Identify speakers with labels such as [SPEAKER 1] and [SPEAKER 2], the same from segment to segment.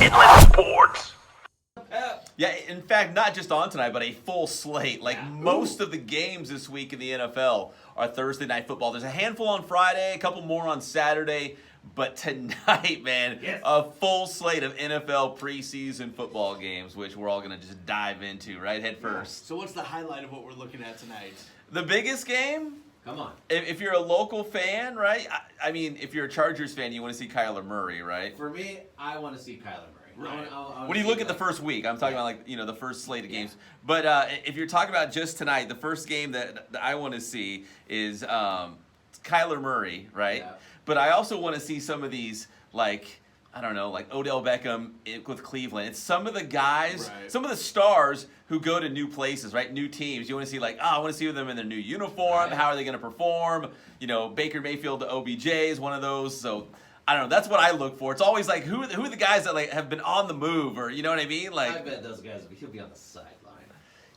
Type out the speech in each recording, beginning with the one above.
[SPEAKER 1] Endless sports.
[SPEAKER 2] Yeah, in fact, not just on tonight, but a full slate. Like most of the games this week in the NFL are Thursday night football. There's a handful on Friday, a couple more on Saturday, but tonight, man, a full slate of NFL preseason football games, which we're all going to just dive into right head first.
[SPEAKER 3] So what's the highlight of what we're looking at tonight?
[SPEAKER 2] The biggest game?
[SPEAKER 4] Come on.
[SPEAKER 2] If you're a local fan, right? I mean, if you're a Chargers fan, you want to see Kyler Murray, right?
[SPEAKER 4] For me, I want to see Kyler Murray.
[SPEAKER 3] Right.
[SPEAKER 2] When you look at the first week, I'm talking about like, the first slate of games. But if you're talking about just tonight, the first game that I want to see is Kyler Murray, right?
[SPEAKER 4] Yeah.
[SPEAKER 2] But I also want to see some of these, like, I don't know, like Odell Beckham with Cleveland. It's some of the guys, some of the stars who go to new places, right? New teams. You want to see I want to see them in their new uniform. Right. How are they going to perform? Baker Mayfield to OBJ is one of those. So I don't know. That's what I look for. It's always like who are the guys that have been on the move, or you know what I mean? Like
[SPEAKER 4] I bet those guys he'll be on the sideline.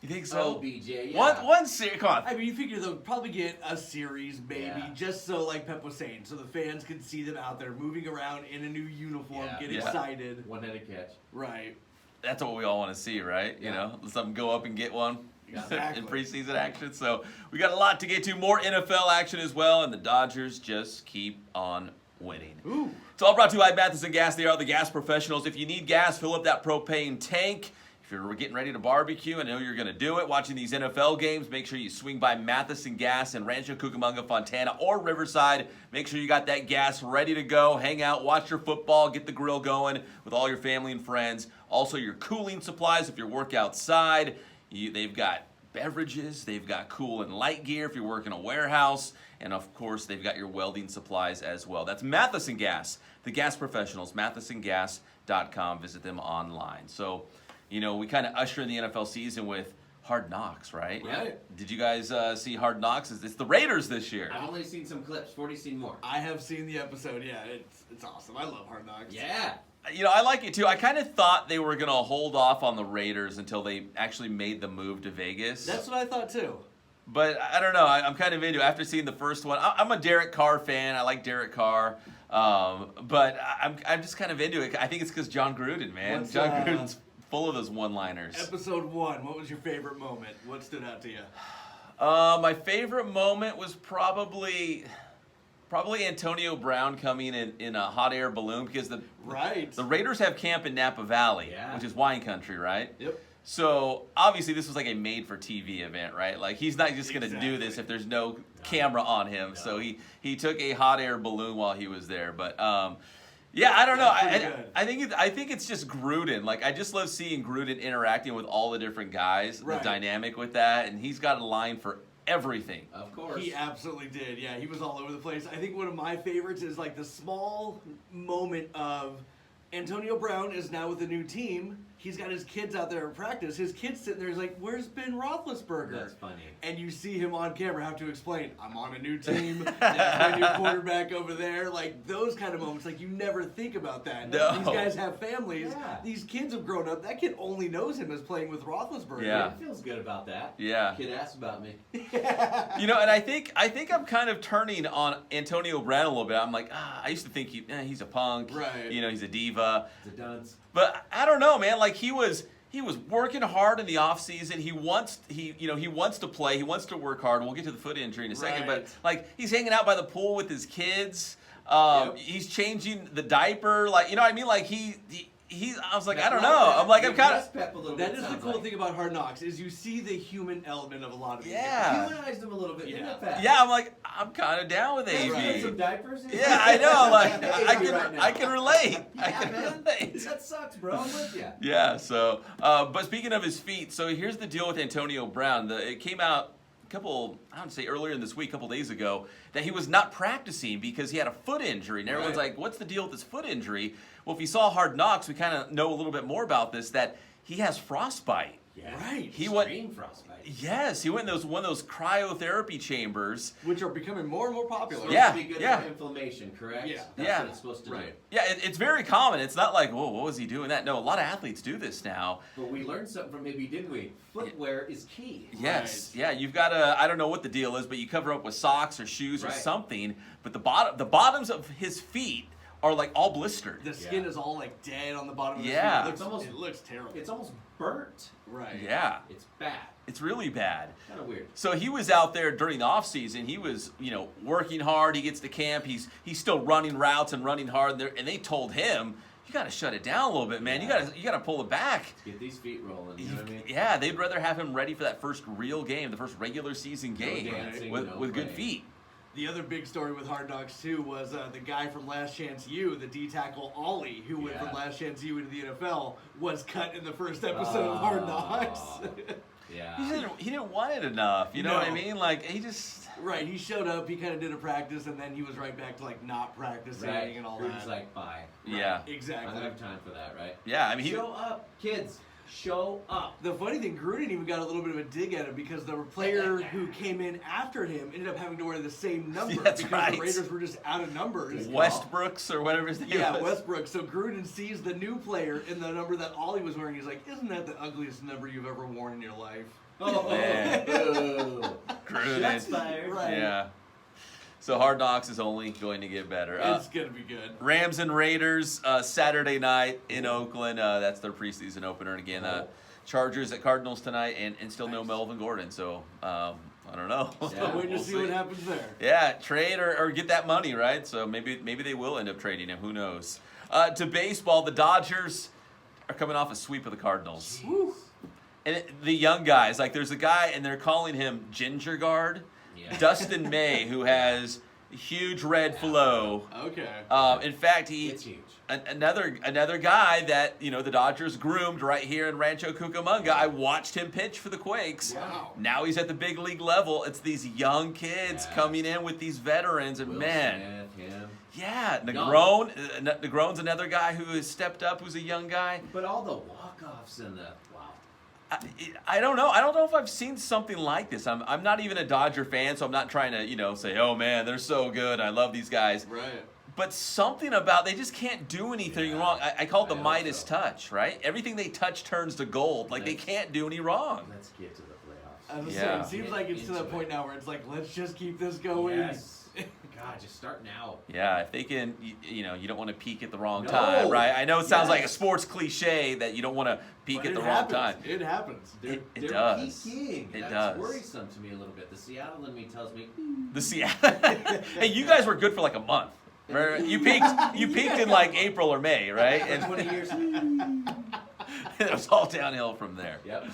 [SPEAKER 2] You think so?
[SPEAKER 4] OBJ, yeah.
[SPEAKER 2] One series. Come on.
[SPEAKER 3] I mean, you figure they'll probably get a series, maybe, just so, like Pep was saying, so the fans can see them out there moving around in a new uniform, get excited.
[SPEAKER 4] One-headed catch.
[SPEAKER 3] Right.
[SPEAKER 2] That's what we all want to see, right?
[SPEAKER 4] Yeah.
[SPEAKER 2] Let them go up and get one.
[SPEAKER 3] Exactly.
[SPEAKER 2] In preseason action. So we got a lot to get to. More NFL action as well, and the Dodgers just keep on winning.
[SPEAKER 3] Ooh.
[SPEAKER 2] It's all brought to you by Matheson Gas. They are the gas professionals. If you need gas, fill up that propane tank. If you're getting ready to barbecue, I know you're going to do it, watching these NFL games, make sure you swing by Matheson Gas in Rancho Cucamonga, Fontana, or Riverside. Make sure you got that gas ready to go. Hang out, watch your football, get the grill going with all your family and friends. Also, your cooling supplies if you work outside. They've got beverages. They've got cool and light gear if you work in a warehouse. And, of course, they've got your welding supplies as well. That's Matheson Gas, the gas professionals, mathesongas.com. Visit them online. So, we kind of usher in the NFL season with Hard Knocks, right?
[SPEAKER 3] Right.
[SPEAKER 2] Did you guys see Hard Knocks? It's the Raiders this year.
[SPEAKER 4] I've only seen some clips. 40 seen more.
[SPEAKER 3] I have seen the episode. Yeah, it's awesome. I love Hard Knocks.
[SPEAKER 4] Yeah.
[SPEAKER 2] I like it too. I kind of thought they were going to hold off on the Raiders until they actually made the move to Vegas.
[SPEAKER 3] That's what I thought too.
[SPEAKER 2] But I don't know. I'm kind of into it. After seeing the first one, I'm a Derek Carr fan. I like Derek Carr. But I'm just kind of into it. I think it's because John Gruden, man. John Gruden's full of those one-liners.
[SPEAKER 3] Episode 1, what was your favorite moment? What stood out to you?
[SPEAKER 2] My favorite moment was probably Antonio Brown coming in a hot air balloon because the Raiders have camp in Napa Valley, which is wine country, right?
[SPEAKER 3] Yep.
[SPEAKER 2] So obviously this was like a made-for-TV event, right? Like he's not just going to do this if there's no camera on him. No. So he took a hot air balloon while he was there, but. I don't know. I think it's just Gruden. Like I just love seeing Gruden interacting with all the different guys, the dynamic with that, and he's got a line for everything.
[SPEAKER 4] Of course.
[SPEAKER 3] He absolutely did. Yeah, he was all over the place. I think one of my favorites is like the small moment of Antonio Brown is now with a new team. He's got his kids out there at practice. His kid's sitting there. He's like, "Where's Ben Roethlisberger?"
[SPEAKER 4] That's funny.
[SPEAKER 3] And you see him on camera have to explain, "I'm on a new team. That's my new quarterback over there." Like those kind of moments. Like you never think about that.
[SPEAKER 2] No.
[SPEAKER 3] These guys have families.
[SPEAKER 4] Yeah.
[SPEAKER 3] These kids have grown up. That kid only knows him as playing with Roethlisberger.
[SPEAKER 2] Yeah.
[SPEAKER 4] It feels good about that.
[SPEAKER 2] Yeah.
[SPEAKER 4] Kid asked about me.
[SPEAKER 2] And I think I'm kind of turning on Antonio Brown a little bit. I'm like, I used to think he's a punk.
[SPEAKER 3] Right.
[SPEAKER 2] He's a diva.
[SPEAKER 4] It's a dunce.
[SPEAKER 2] But I don't know, man. Like he was working hard in the offseason. He wants to play. He wants to work hard. We'll get to the foot injury in a second.
[SPEAKER 3] Right.
[SPEAKER 2] But like he's hanging out by the pool with his kids. He's changing the diaper. Like I mean. Like he I was like, I don't know. I'm kind of.
[SPEAKER 3] That is the cool thing about Hard Knocks is you see the human element of a lot of these.
[SPEAKER 2] Yeah.
[SPEAKER 4] Humanized him a little bit. Didn't it, Pat?
[SPEAKER 2] Yeah, I'm kind of down with AB.
[SPEAKER 4] Right. Some diapers.
[SPEAKER 2] Yeah, I know. Like I
[SPEAKER 4] Right
[SPEAKER 2] can relate.
[SPEAKER 4] Yeah,
[SPEAKER 2] I can
[SPEAKER 4] man.
[SPEAKER 2] relate.
[SPEAKER 4] That sucks, bro. I'm with you.
[SPEAKER 2] Yeah. So, but speaking of his feet, so here's the deal with Antonio Brown. It came out earlier in this week, a couple days ago, that he was not practicing because he had a foot injury. And everyone's like, what's the deal with this foot injury? Well, if you saw Hard Knocks, we kind of know a little bit more about this, that he has frostbite.
[SPEAKER 4] Yeah.
[SPEAKER 3] Right.
[SPEAKER 4] Extreme frostbite.
[SPEAKER 2] Yes, he went in one of those cryotherapy chambers.
[SPEAKER 3] Which are becoming more and more popular.
[SPEAKER 4] Supposed
[SPEAKER 2] Yeah,
[SPEAKER 4] to be good
[SPEAKER 2] yeah.
[SPEAKER 4] for inflammation, correct?
[SPEAKER 3] Yeah.
[SPEAKER 4] That's
[SPEAKER 2] Yeah.
[SPEAKER 4] what it's supposed to do.
[SPEAKER 2] Yeah, it's very common. It's not like, whoa, what was he doing that? No, a lot of athletes do this now.
[SPEAKER 4] But we learned something from maybe, didn't we? Footwear is key.
[SPEAKER 2] Yes, yeah, you've got to, I don't know what the deal is, but you cover up with socks or shoes or
[SPEAKER 4] Right.
[SPEAKER 2] something. But the bottoms of his feet are like all blistered.
[SPEAKER 3] The skin is all like dead on the bottom of the
[SPEAKER 2] Yeah.
[SPEAKER 3] skin. It looks terrible.
[SPEAKER 4] It's almost burnt.
[SPEAKER 3] Right.
[SPEAKER 2] Yeah.
[SPEAKER 4] It's bad.
[SPEAKER 2] It's really bad.
[SPEAKER 4] Kind of weird.
[SPEAKER 2] So he was out there during the off season. He was, working hard. He gets to camp. He's still running routes and running hard. And they told him, you got to shut it down a little bit, man.
[SPEAKER 4] Yeah.
[SPEAKER 2] You got to pull it back.
[SPEAKER 4] Get these feet rolling. You know what I mean?
[SPEAKER 2] Yeah, they'd rather have him ready for that first real game, the first regular season game
[SPEAKER 4] dancing,
[SPEAKER 2] with good feet.
[SPEAKER 3] The other big story with Hard Knocks too was the guy from Last Chance U, the D tackle Ollie, who went from Last Chance U into the NFL, was cut in the first episode of Hard Knocks.
[SPEAKER 4] Yeah.
[SPEAKER 2] He didn't want it enough. You know what I
[SPEAKER 3] No.
[SPEAKER 2] mean? Like he just.
[SPEAKER 3] Right, he showed up, he kind of did a practice, and then he was right back to like not practicing
[SPEAKER 4] Right.
[SPEAKER 3] and all
[SPEAKER 4] Gruden's
[SPEAKER 3] that.
[SPEAKER 4] like, bye.
[SPEAKER 2] Yeah.
[SPEAKER 4] I
[SPEAKER 3] Exactly.
[SPEAKER 4] don't have time for that, right?
[SPEAKER 2] Yeah, I mean,
[SPEAKER 4] Show up, kids. Show up.
[SPEAKER 3] The funny thing, Gruden even got a little bit of a dig at him because the player who came in after him ended up having to wear the same number
[SPEAKER 2] That's
[SPEAKER 3] because
[SPEAKER 2] right.
[SPEAKER 3] the Raiders were just out of numbers.
[SPEAKER 2] Westbrooks or whatever his name
[SPEAKER 3] Yeah,
[SPEAKER 2] was.
[SPEAKER 3] Westbrook. So Gruden sees the new player in the number that Ollie was wearing. He's like, "Isn't that the ugliest number you've ever worn in your life?"
[SPEAKER 4] Oh,
[SPEAKER 2] Man.
[SPEAKER 4] boo.
[SPEAKER 2] Gruden.
[SPEAKER 4] Shots fired.
[SPEAKER 3] Right.
[SPEAKER 2] Yeah. So Hard Knocks is only going to get better.
[SPEAKER 3] It's gonna be good.
[SPEAKER 2] Rams and Raiders Saturday night in Oakland. That's their preseason opener. And again, Chargers at Cardinals tonight, and still no Melvin Gordon. So I don't know.
[SPEAKER 3] Still waiting
[SPEAKER 4] we'll
[SPEAKER 3] to see what happens there.
[SPEAKER 2] Yeah, trade or get that money, right? So maybe they will end up trading him. Who knows? To baseball, the Dodgers are coming off a sweep of the Cardinals.
[SPEAKER 3] Woo.
[SPEAKER 2] And the young guys, like there's a guy, and they're calling him Ginger Guard,
[SPEAKER 4] Yeah.
[SPEAKER 2] Dustin May, who has huge red flow.
[SPEAKER 3] Okay.
[SPEAKER 2] In fact,
[SPEAKER 4] It's huge.
[SPEAKER 2] another guy that the Dodgers groomed right here in Rancho Cucamonga. I watched him pitch for the Quakes.
[SPEAKER 3] Wow.
[SPEAKER 2] Now he's at the big league level. It's these young kids
[SPEAKER 4] Yeah.
[SPEAKER 2] coming in with these veterans, and
[SPEAKER 4] Will
[SPEAKER 2] man,
[SPEAKER 4] Smith, him.
[SPEAKER 2] yeah,
[SPEAKER 4] Young.
[SPEAKER 2] Negron's another guy who has stepped up, who's a young guy.
[SPEAKER 4] But all the walk-offs and the
[SPEAKER 2] I don't know. I don't know if I've seen something like this. I'm not even a Dodger fan, so I'm not trying to say, oh man, they're so good. I love these guys.
[SPEAKER 3] Right.
[SPEAKER 2] But something about they just can't do anything wrong. I call it the
[SPEAKER 4] I hope
[SPEAKER 2] Midas
[SPEAKER 4] so.
[SPEAKER 2] touch, right? Everything they touch turns to gold. Like they can't do any wrong.
[SPEAKER 4] Let's get to the playoffs.
[SPEAKER 3] I was
[SPEAKER 2] Yeah.
[SPEAKER 3] saying, it seems
[SPEAKER 4] Get
[SPEAKER 3] like it's to the
[SPEAKER 4] into
[SPEAKER 3] point
[SPEAKER 4] it.
[SPEAKER 3] now where it's like, let's just keep this going.
[SPEAKER 4] Yes. God, just start now.
[SPEAKER 2] Yeah, if they can, you don't want to peak at the wrong
[SPEAKER 4] No.
[SPEAKER 2] time, right? I know it sounds like a
[SPEAKER 4] Yes.
[SPEAKER 2] sports cliche that you don't want to peak
[SPEAKER 3] But
[SPEAKER 2] at
[SPEAKER 3] it
[SPEAKER 2] the
[SPEAKER 3] happens.
[SPEAKER 2] wrong time.
[SPEAKER 3] It happens.
[SPEAKER 4] They're
[SPEAKER 2] It does.
[SPEAKER 4] peaking.
[SPEAKER 2] It
[SPEAKER 4] That's
[SPEAKER 2] does.
[SPEAKER 4] worrisome to me a little bit. The Seattle in me tells me,
[SPEAKER 2] The Seattle. Hey, you guys were good for like a month. Right? You peaked in like April or May, right?
[SPEAKER 4] for 20 years.
[SPEAKER 2] It was all downhill from there.
[SPEAKER 4] Yep.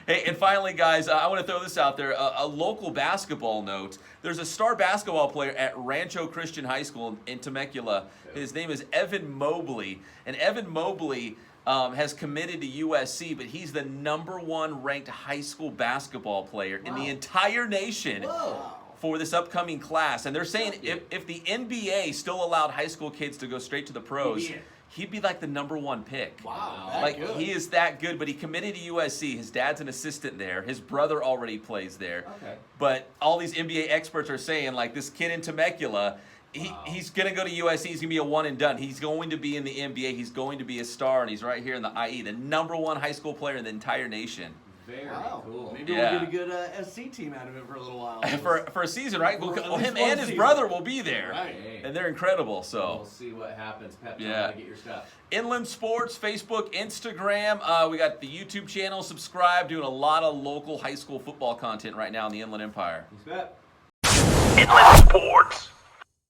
[SPEAKER 2] Hey, and finally, guys, I want to throw this out there. A local basketball note. There's a star basketball player at Rancho Christian High School in Temecula. His name is Evan Mobley. And Evan Mobley has committed to USC, but he's the #1 ranked high school basketball player in the
[SPEAKER 4] Wow.
[SPEAKER 2] entire nation.
[SPEAKER 4] Whoa.
[SPEAKER 2] For this upcoming class. And they're saying if the NBA still allowed high school kids to go straight to the pros, he'd be like the #1 pick.
[SPEAKER 3] Wow.
[SPEAKER 2] Like
[SPEAKER 3] That good.
[SPEAKER 2] he is that good, but he committed to USC. His dad's an assistant there. His brother already plays there.
[SPEAKER 4] Okay.
[SPEAKER 2] But all these NBA experts are saying like this kid in Temecula, he's going to go to USC. He's going to be a one and done. He's going to be in the NBA. He's going to be a star, and he's right here in the IE, the #1 high school player in the entire nation.
[SPEAKER 4] Very
[SPEAKER 3] Wow.
[SPEAKER 4] cool.
[SPEAKER 3] Maybe
[SPEAKER 2] Yeah.
[SPEAKER 3] we'll get a good SC team out of it for a little while.
[SPEAKER 2] for a season, right?
[SPEAKER 3] For at
[SPEAKER 2] Well,
[SPEAKER 3] least
[SPEAKER 2] him
[SPEAKER 3] one
[SPEAKER 2] and his
[SPEAKER 3] season.
[SPEAKER 2] brother will be there.
[SPEAKER 3] Right.
[SPEAKER 4] Hey.
[SPEAKER 2] And they're incredible, so.
[SPEAKER 4] We'll see what happens. Pep,
[SPEAKER 2] Yeah.
[SPEAKER 4] yeah. Get your stuff.
[SPEAKER 2] Inland Sports, Facebook, Instagram. We got the YouTube channel. Subscribe. Doing a lot of local high school football content right now in the Inland Empire.
[SPEAKER 4] Thanks, Pep.
[SPEAKER 1] Inland Sports.